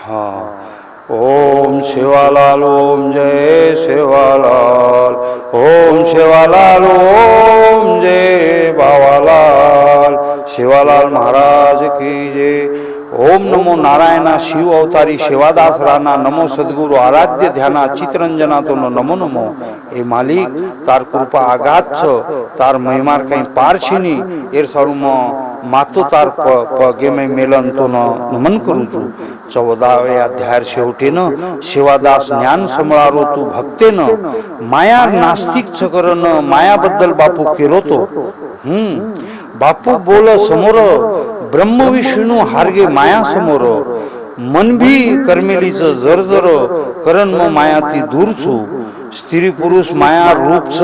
हाँ। ओम सेवालाल ओम जय सेवालाल ओम सेवालाल ओम जय बावालाल सेवालाल महाराज की जय। ओम नमो नारायणा शिव अवतारी सेवादास राणा नमो सद्गुरु आराध्य ध्याना चित्रंजना तो नमो नमो। ए मालिक तार कृपा आगात छ तार महिमार कहीं पार छीनी एर सारू मातो तार पगे में मेलन तो नमन करू छू। 14वे अध्याय शेवटेन सेवादास ज्ञान समळारो तू भक्तेन माया नास्तिक छकरन मायाबद्दल बापू केरोतो। बापू बोल समोर ब्रह्म विष्णू हारगे माया समोर मन भी कर्मेलीच जर करण म माया ती दूर छू। स्त्री पुरुष माया रूप छ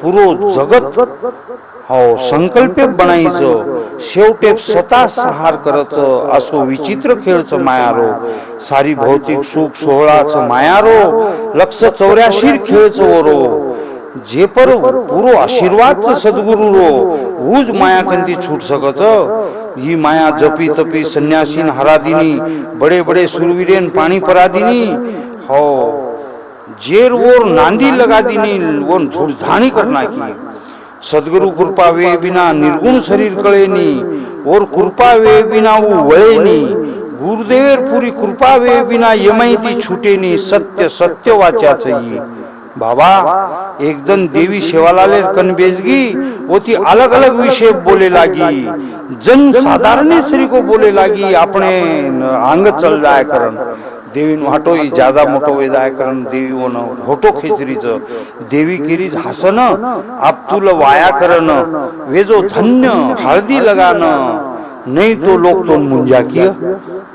पुरो जगत हो संकल्पे बनायचो शेवटे स्वतः सहार करच असो विचित्र खेळच मायारो। सारी भौतिक सुख सोहळाच मायारो 184 खेळच ओरो। जे पर पुरो आशीर्वाद सद्गुरु रो उज माया कंती छूट सकच। ही माया जपी तपी सन्यासीन हरादिनी बड़े बड़े सुरवीरेन पानी परादिनी हो जेर वोर नांदी लगा दीनी वो धूलधानी करना की। सद्गुरु कृपा वे बिना निर्गुण शरीर कळेनी और कृपा वे बिना वो वळेनी। गुरुदेवर पूरी कृपा वे बिना यमायती छूटेनी सत्य सत्य वाचा चाहिए। बाबा एक दिन देवी सेवालाल कनबेजगी वो थी अलग अलग विषय बोले लागी। जन साधारण श्री को बोले लागी अपने आंग चल जाए करन देवी हाटो ज्यादा मोटो वे जाए करन देवी वो न होटो खिचरीच देवी किरीज हसन आप तुल वाया करन वे जो धन्य हल्दी लगान नहीं तो लोग तो मुंजा किया।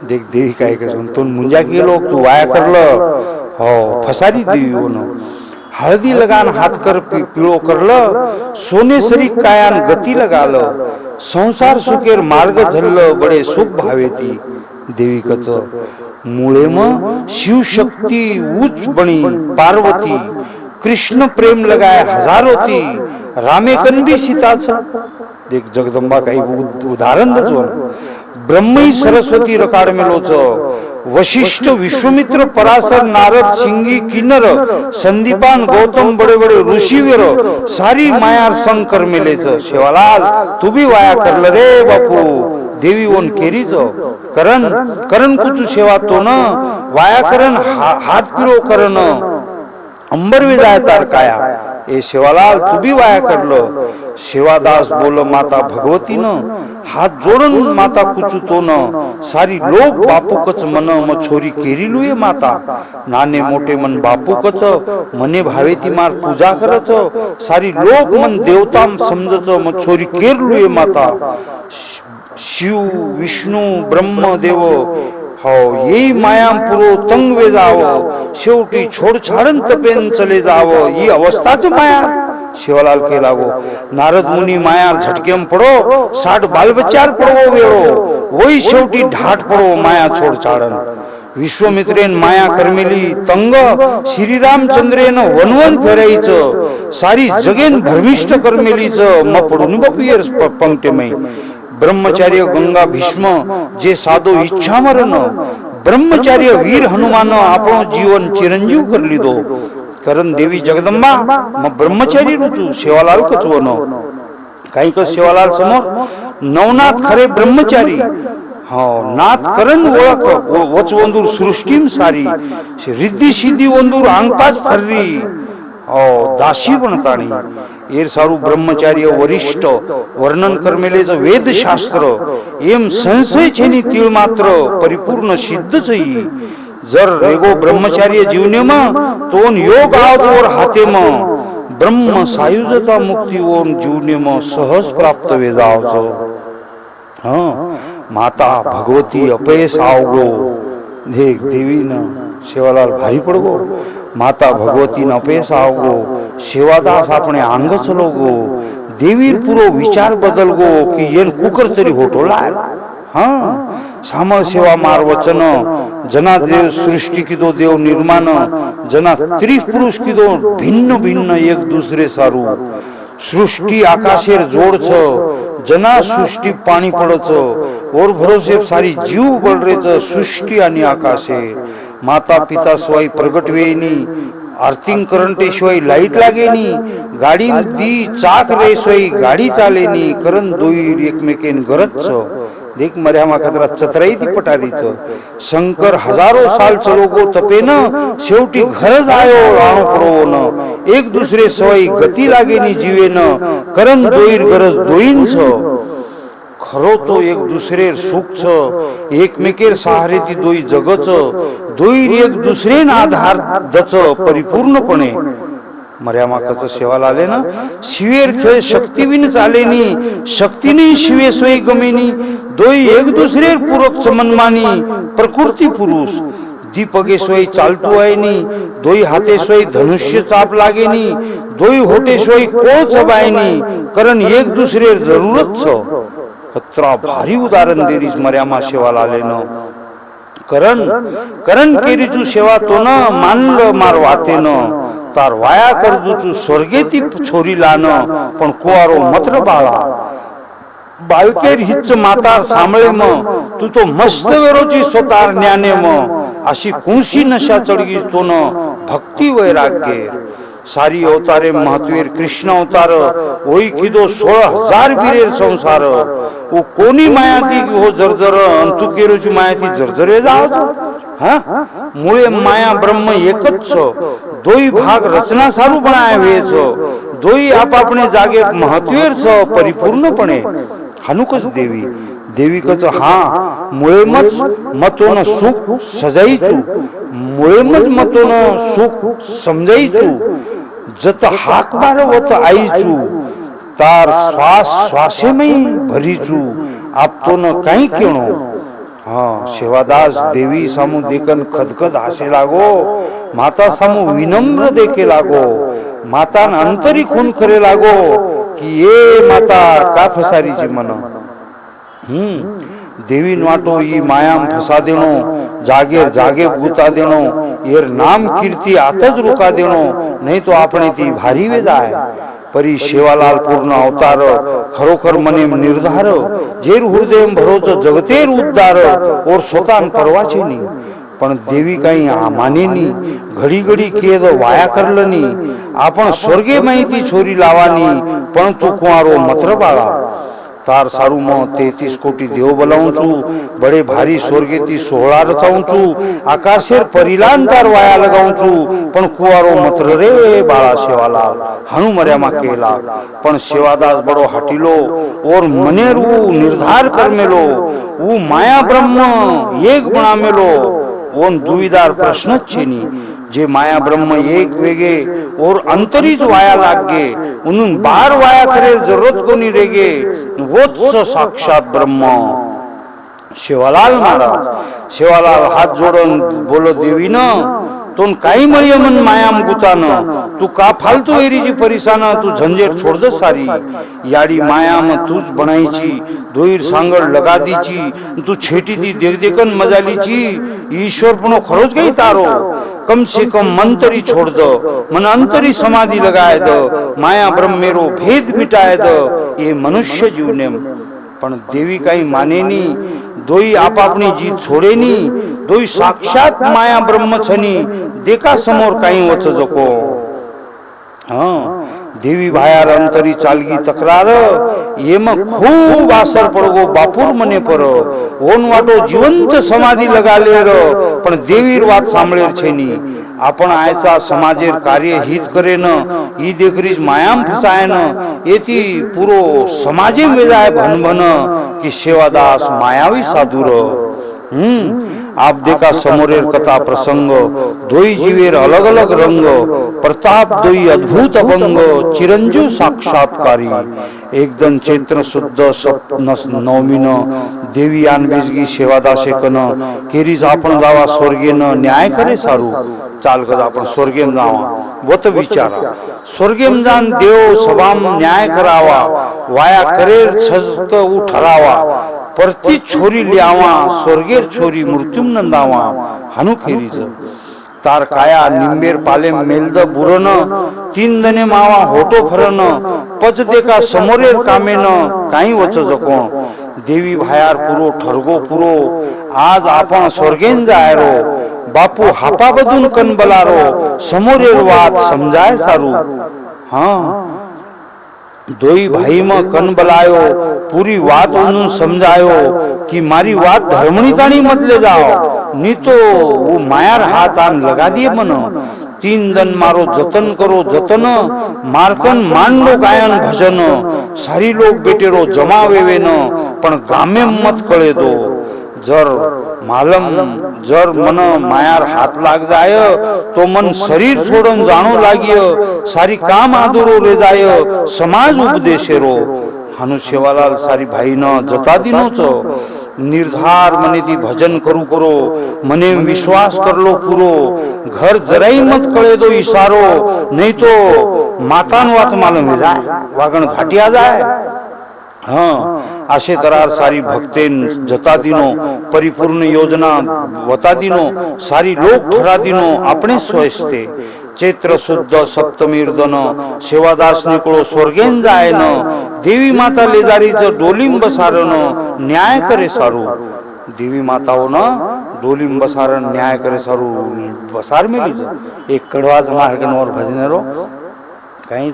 देख देवी काय कहूं तो मुंजा किए लोग तू वाया करल हो फसारी देवी वो न हल्दी लगान हाथ कर पीळो करल सोने सरी कायान गती लगाल संसार सुखेर मार्ग झल्ल बडे सुख भावेती। देवी कच मुळे म शिव शक्ती उच्च बणी पार्वती कृष्ण प्रेम लगाए हजारों ती रामे कनबी सीताच। देख जगदंबा काही उदाहरण दचो ब्रह्मी सरस्वती रकाड मेलोच वशिष्ठ विश्वामित्र पराशर नारद सिंगी किन्नर संदीपान गौतम बड़े बड़े ऋषिवीर सारी मायार संग कर मेलेच। सेवालाल तू भी वाया करल रे बापू। देवी वन केरीच करण करण कुछ सेवा तो न वाया करण हाथ पिरो करन अंबर वे जाय तार काया। ए सेवालाल तू भी वाया करलो। सेवादास बोल माता भगवती न हाथ जोड़न माता कुछ तो न सारी लोग बापू कच मन म छोरी केरी लुए माता। नाने मोटे मन बापू कच मने भावेती मार पूजा करच सारी लोग मन देवता समझच म छोरी केर लुए माता। शिव विष्णु ब्रह्म देव हो यही माया पुरो तंग वे जाव शेवटी छोड़ छाड़न तपेन चले जाव ही अवस्थाच माया। सेवालाल के लागो नारद मुनी मायार झटकेम पड़ो 60 बाल बच्चार पड़ो वेळो वही शेवटी ढाट पड़ो माया छोड़ छाड़न। विश्वामित्रेन माया करमेली तंग श्री रामचंद्रेन वनवन फेरायच सारी जगेन भ्रमिष्ट करमेलीच म पडून बपियर पंक्तिमय। ब्रह्मचार्य गंगा भीष्म जे साधो इच्छा मरण ब्रह्मचार्य वीर हनुमान आपणो जीवन चिरंजीव कर लीधो। करण देवी जगदंबा म ब्रह्मचारी रुचू सेवालाल कचवो न काही क सेवालाल समोर नवनाथ खरे ब्रह्मचारी हो नाथ करण ओळख वचवंदूर सृष्टीम सारी रिद्धी सिद्धी वंदूर आंगपाच फररी ओ दासी बनताणी एर सारू ब्रह्मचार्य वरिष्ठ वर्णन करमेलेच वेद शास्त्र एम संशय छेनी तीळ मात्र परिपूर्ण सिद्ध छई। जर रेगो ब्रह्मचार्य जीवने म तोन योग आवतोर हाते म ब्रह्म सायुजता मुक्ती ओन जीवने म सहज प्राप्त वे जावचो। हां माता भगवती अपयस आवगो देख देवी न सेवालाल भारी पड़गो। माता भगवती न अपयस आवगो सेवादास अपने आंग चलो गो देवीर पुरो विचार बदल गो कि येन कुकर तरी होटो लाल। हाँ सामळ सेवा मार वचन जना देव सृष्टि की दो देव निर्माण जना त्रिपुरुष की दो भिन्न भिन्न एक दूसरे सारू सृष्टी आकाशेर जोडच जना सृष्टी पाणी पडच ओर भरोसे सारी जीव बळरेच सृष्टी आणि आकाशे माता पिता शिवाय प्रगट वेनी आर्थिंग करंटे शिवाय लाईट लागेनी गाडी दी चाक रे शिवाय गाडी चालेनी करण दोईर एकमेकेन गरजच देख मर्यामा कचरा चतराई ती पटारीच शंकर हजारो साल चलो गो तपेन शेवटी घर जायो राणो पडवोन एक दुसरे सवय गती लागेनी जीवेन करण दोईर गरज दोईंच खरो तो एक दुसरे सुख एकमेकेर सहारे ती दोई जगच दोईर एक दुसरेन आधार दच परिपूर्णपणे मर्यामाकाचं सेवाला आले ना शिवेर खेळ शक्तीविन चालेनी शक्तीने शिवे सोयी गमेनी दोई एक दुसरे पूरक समन्मानी प्रकृती पुरुष दीपगे सोयी चालतू आयनी दोई हाते सोयी धनुष्य चाप लागेनी दोई होटे सोयी कोळ चबायनी कारण एक दुसरे जरूरत छ कत्रा भारी उदाहरण देरीस मर्यामा सेवाला आले न करण केरीचू सेवा तो न मानल मार वाते न तार वाया करजूचू स्वर्गे ती छोरी लान पण कुवारो मत्र बाळा बालकेर हिच्च मातार सांभळे म तू तो मस्त वेरोची स्वतार ज्ञाने म अशी कुंशी नशा चढगी तो न भक्ती वैराग्य सारी अवतारे महत्वेर कृष्ण अवतार ओई किदो 16,000 बिरेर संसार ओ कोणी मायाती हो जर्जर अंतु केरोची मायाती जर्जरे जावच हा मुळे माया ब्रह्म एकच छ दोई भाग रचना सारू बनाय वेच दोई आपापणे जागे महत्वेर छ परिपूर्णपणे हनुकच देवी देविकच हा मुळेमच मतोन सुख सजाईचू मुळेमच मतोन सुख समजाईचू जत हाक मारवत आईचू तार श्वास श्वासेमय भरीचू आपतोन काही केणो हा सेवादास देवी सामू देखन खदखद हासे लागो माता सामू विनम्र देखे लागो माता अंतरी खून करे लागो कि ये माता का फसारीची मन देवी वाटो ई मायाम फसा देणो जागे जागे गुता देणो येर नाम कीर्ती आतच रुका देणो नहीं तो आपणे ती भारी वे जाय परी सेवालाल पूर्ण अवतार खरोखर मने निर्धार जेर हृदय भरोच जगतेर उद्धार और स्वतः परवाचे नी पण देवी काही मानेनी घडी घडी केद वाया करलनी आपण स्वर्गे माहिती छोरी लावानी पण तू कुवारो मत्र बाळा तार सारू म 33 कोटी देव बोलावूचू बडे भारी स्वर्गेती 16 रचावूचू आकाशेर परिलांतार वाया लगावूचू पण कुवारो मत्र रे बाळा सेवालाल हनु मर्यामा केला पण सेवादास बडो हटिलो और मनेरू निर्धार करमेलो ऊ माया ब्रह्म एक बनामेलो ओन दुविधार प्रश्न छेनी जे माया ब्रह्म एक वेगे और अंतरीच वाया लागे उन्हून बार वाया करे जरूरत कोणी रेगे वोच साक्षात ब्रह्म सेवालाल महाराज सेवालाल हात जोडून बोलो देवीन तोन काही मळी मन मायाम गुतान तू का फालतू एरीची परिसान तू झंझेट छोड़ दे सारी याडी मायाम तूच बनाईची दोईर सांगड लगा दीची तू छेटी दी देख देखन मजालीची ईश्वर पुनो खरोच गई तारो कम से कम मंतरी छोड़ दो मन अंतरी समाधि लगाए दो माया ब्रह्म मेरो भेद मिटाए दो ये मनुष्य जीवने पण देवी काही मानेनी दोई आपापनी जीत छोडेनी दोई साक्षात माया ब्रह्म छनी देखा समोर काही वच जको देवी बाहेर अंतरी चालगी तक्रार येम खूब आसर पडगो बापूर मने पर ओन वाटो जिवंत समाधी लगालेर पण देवीर वात सांभळेर छेनी आपण आयचा समाजेर कार्य हित करेन ई देखरीज मायाम फसायन येती पुरो समाजे वेजाय भनभन की सेवादास मायावी साधुर आप देखा समोरेर कथा प्रसंग दोई जीवेर अलग अलग रंग प्रताप दोई अद्भुत अभंग चिरंजीव साक्षात्कारी एकदम चैत्र शुद्ध सप्न नवमीन देवी आणबेजगी सेवादासेकन केरीज आपण जावा स्वर्गेन न्याय करे सारू चाल कदा आपण स्वर्गेम जावा वत विचारा स्वर्गेम जान देव सभाम न्याय करावा वाया करेर छजक उ ठरावा परती छोरी ल्यावा स्वर्गेर छोरी मृत्युम नंदावा हनु खेरीज तार काया निंबेर पाले मेलद बुरन तीन दने मावा होटो फरन पच देका समोरेर कामेन काही वच जकोण देवी भायार पुरो ठरगो पुरो आज आपण स्वर्गेन जायरो बापू हापा बदून कन बलारो समोरेर वात समजाय सारू हाँ दोई भाई में कन बलायो पूरी बात उन्होंने समझायो कि मारी बात धर्मनी तानी मत ले जाओ नहीं तो वो मायार हाथ आन लगा दिए मनो तीन दिन मारो जतन करो जतन मारकन मांडो गायन भजन सारी लोग बेटेरो जमावे वे न पण गामे मत कळे दो जर मालम जर मन मायार हाथ लाग जाय तो मन शरीर छोड़न जाणो लागिय सारी काम आदरो रे जाय समाज उपदेशेरो हानु सेवालाल सारी भाई न जता दिनो छो निर्धार मने ती भजन करू करो मने विश्वास कर लो पूरो घर जराई मत कळे दो इशारो नहीं तो मातान वात मालूम जाय वागण घाटिया जाय हाँ आशे तरार सारी भक्तेन जता दिनो परिपूर्ण योजना वता दिनो सारी लोक ठरा दिनो अपने स्वस्ते चैत्र शुद्ध सप्तमीर दन सेवादास निकळो स्वर्गेन जाय न देवी माता लेजारीच डोलीम बसारन न्याय करे सारू देवी माताओ न डोलीम बसारन न्याय करे सारू बसार मेलीच एक कडवाज मार्गनवर भजनेरो काही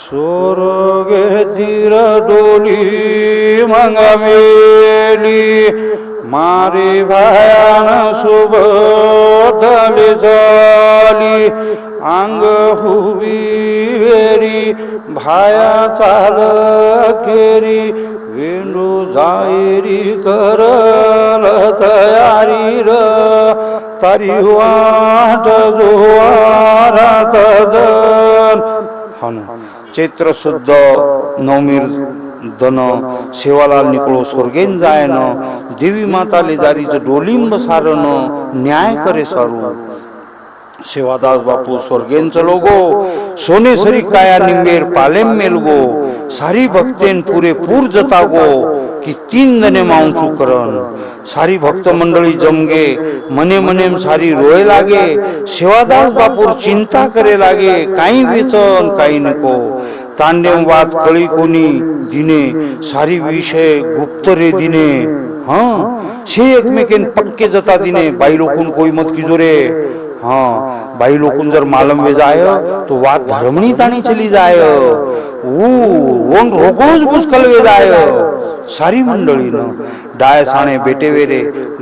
स्वर्गे तीर डोली मंगमेली मारे भयान शुभ दले झाली अंग हुबी वेरी भाया चाल केरी वेंडू जायरी करल तयारी र तारी वाट जोवारात दन चैत्र शुद्ध नवमीर दन सेवालाल निकलो स्वर्गेन जायन देवी माता लेजारीच डोलीम बसारन न्याय करे सारू सेवादास बापू स्वर्गेन चलो गो सोने सरी काया निंबेर पालेम मेलगो सारी भक्तेन पूरे पूर जता गो कि तीन दने माऊचू करन सारी भक्त मंडळी जमगे मने मने सारी रोए लागे सेवादास बापूर चिंता करे लागे काही वेचन काही नको तांडेव बात कळी कोणी दिने सारी विषय गुप्त रे दिने हाँ से एकमेकेन पक्के जता दिने बाई लोकून कोई मत कीजो रे हाँ बाई लोकून जर मालम वे जाय तो बात धर्मनी तानी चली जाय वो रोगोज मुश्किल वे जाय सारी मंडळी न डाय साणे बेटे वेरे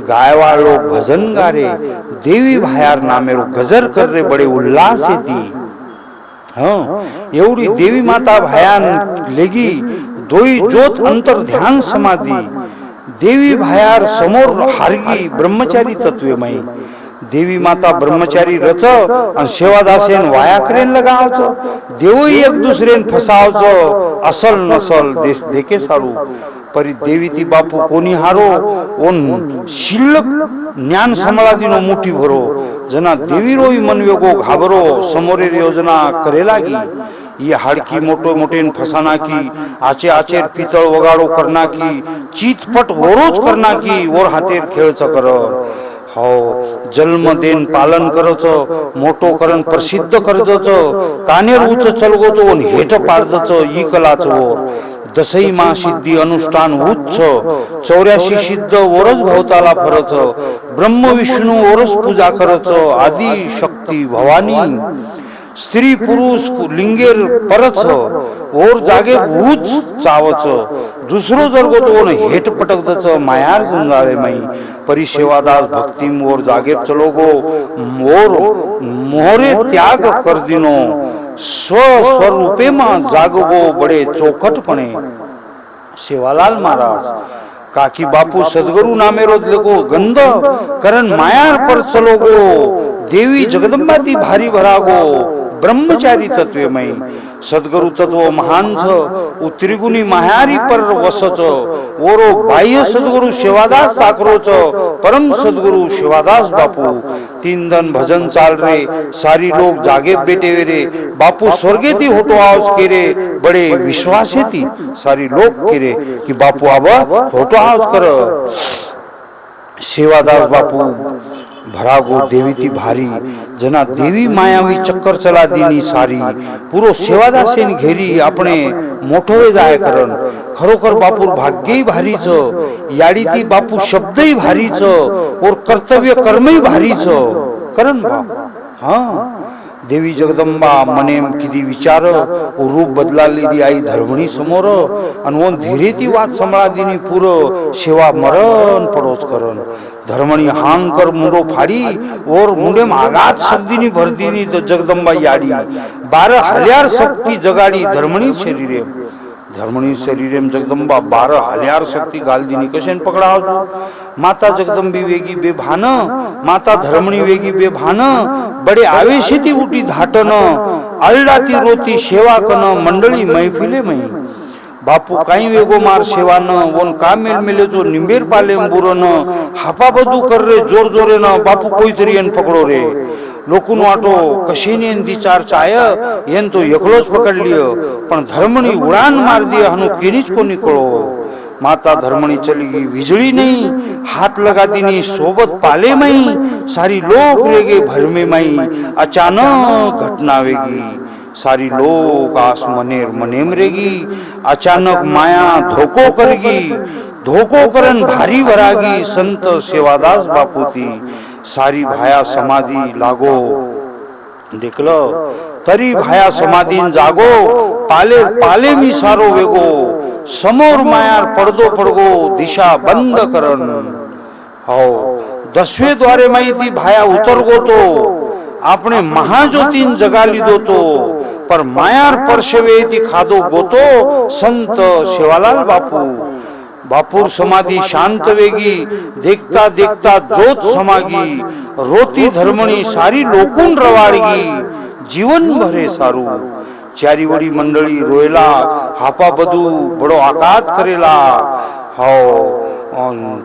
गायवाळ लोग भजन गारे देवी भायार नामेरो गजर कर रे बड़े उल्लास येती हाँ एवढी देवी माता भायान लेगी दोई ज्योत अंतर ध्यान समाधी देवी भायार समोर हारगी ब्रह्मचारी तत्वमयी देवी माता ब्रह्मचारी रच आणि सेवादासेन वाया करेन लगावच देव एक दुसरेन फसावच असल नसल देश देखे सारू परी देवी ती बापू कोणी हारो ओन शिल्लक ज्ञान समला दिनो मुठी भरो जना देवी रोई मनवेगो घाबरो समोरे योजना करे लागी ये हाडकी मोटो मोटेन फसाना की आचे आचेर पितळ वगाडो करना की चीतपट वरोज करना की और हातेर खेळच कर हो जन्म देन पालन करच मोटो करन प्रसिद्ध करजच कानेर उच्च चलगो तो हेट पाडजच ई कलाच वर दसई मा सिद्धी अनुष्ठान उच्च 84 सिद्ध ओरच भवताला फरच ब्रह्म विष्णू ओरच पूजा करच आदि शक्ती भवानी स्त्री पुरुष लिंगेर परच और जागे भूच चावच दुसरो जरगो तो हेट पटकदच मायार जंजाळे मई परी सेवादास भक्ति मोर जागे चलोगो मोर मोहरे त्याग कर दिनो स्वरूपे मा जागगो बड़े चौखटपणे सेवालाल महाराज काकी बापू सदगुरु नामेरो लगो गंध करन मायार पर चलोगो देवी जगदंबा ती भारी भरागो ब्रह्मचारी तत्वमय सद्गुरु तत्व महान छ त्रिगुणी मायारी पर वसच ओरो बाह्य सद्गुरु सेवादास साकरोच परम सद्गुरु सेवादास बापू तीन दिन भजन चाल रे सारी लोग जागे बेटे रे बापू स्वर्गे थी होटो आवाज के रे बड़े विश्वास थी सारी लोग के रे कि बापू अब होटो आवाज कर सेवादास बापू भरागो देवी ती भारी जना देवी मायावी चक्कर चला दिनी सारी पुरो सेवादासेन घेरी આપણે मोठो जाय करण खरोखर बापूर भाग्यही भारीच याडी ती बापू शब्दही भारीच और कर्तव्य कर्मही भारीच करण बा हां देवी जगदंबा मनेम किती विचार रूप बदलाली दी आई धर्मणी समोर आणि ओन धीरे ती वात संभाळा दिनी पुर सेवा मरण पडोच करण धर्मणी हांग कर मुंडो फाड़ी और मुंडे में आगात शक्तिनी भरदीनी तो जगदंबा याडी 12,000 शक्ति जगाडी धर्मणी शरीरे जगदंबा 12,000 शक्ति गालदीनी कशेन पकडावजो माता जगदंबी वेगी बेभान माता धर्मणी वेगी बेभान बड़े आवेशेती उठी धाटन आलडाती रोती सेवा कन मंडळी मैफिले मई बापू काही वेगो मार सेवा न वन का मेल मेले जो निंबेर पाले बुरो न हापा बदू कर रे जोर जोरे न बापू कोई तरी एन पकड़ो रे लोकून वाटो कशेनी एन दी चार चाय एन तो एकलोच पकड़ लियो पण धर्मणी उड़ान मार दिया हनु केनीच को निकलो माता धर्मणी चली गई बिजली नहीं हाथ लगा दीनी सोबत पाले मई सारी लोग रेगे भर में मई अचानक घटना वेगी सारी लोग आस मनेर मनेम रेगी अचानक माया धोको करगी धोको करन भारी वरागी संत सेवादास बापूती सारी भाया समाधी लागो देखलो तरी भाया समाधीन जागो पाले पाले मी सारो वेगो समोर मायार पडदो पडगो दिशा बंद करन हो 10वे द्वारे माहिती भाया उतरगो तो આપણે મહાજ્યોતિન જગા લીધો તો પર માયાર પરસેવેથી ખાધો ગોતો સંત સેવાલાલ બાપુ बापूर समाधी शांत वेगी देखता देखता जोत समागी रोती धर्मणी सारी लोकून रवाडगी जीवन भरे सारू चारी वडी मंडळी रोयला हापा बदू बडो आकात करेला हो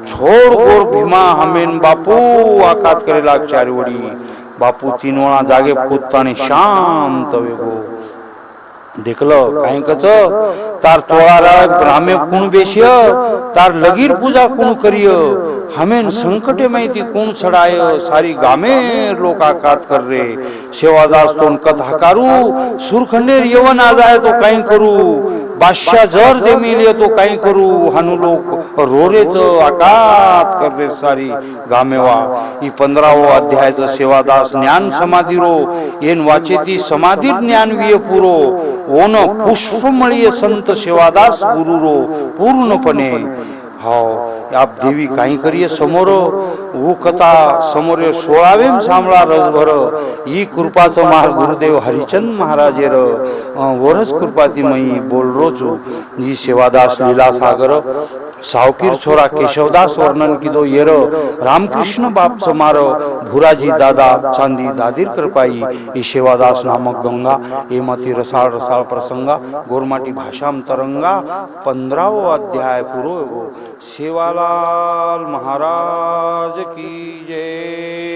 छोड़ गोर भीमा हमेन बापू आकात करेला चारी वडी बापू तीनोळा जागे पोताने शांत वेगो देखलो काही कच तार तोळारा ब्राह्मे कुण बेशिय तार लगीर पूजा कुण करिय हमें संकटे माहिती कुण छड़ाय सारी गामे लोक आकात कर रे सेवादास तोन कथा कारू सुरखंडेर यवन आ जाए तो काही करू बादशाह जर दे मिले तो काही करू हनु लोक रोरेच आकात कर रे सारी गामेवा ई 15वो अध्यायच सेवादास ज्ञान समाधीरो एन वाचेती समाधी ज्ञान विय पुरो ओन पुष्पमळीय संत सेवादास गुरुरो पूर्णपणे हाव आप देवी काही करिये समोर वो कथा समोर 16वेम सांभळा रसभर ई कृपाचं मार गुरुदेव हरिचंद महाराजेर वरच कृपाती मई बोलरो जो ई सेवादास लीला सागर सावकीर छोरा केशवदास वर्णन किदो येर रामकृष्ण बाप समार भुराजी दादा चांदी दादीर कृपाई ई सेवादास नामक गंगा एमती रसाळ रसाळ प्रसंगा गोरमाटी भाषाम तरंगा 15वो अध्याय पुरो सेवालाल महाराज की जय।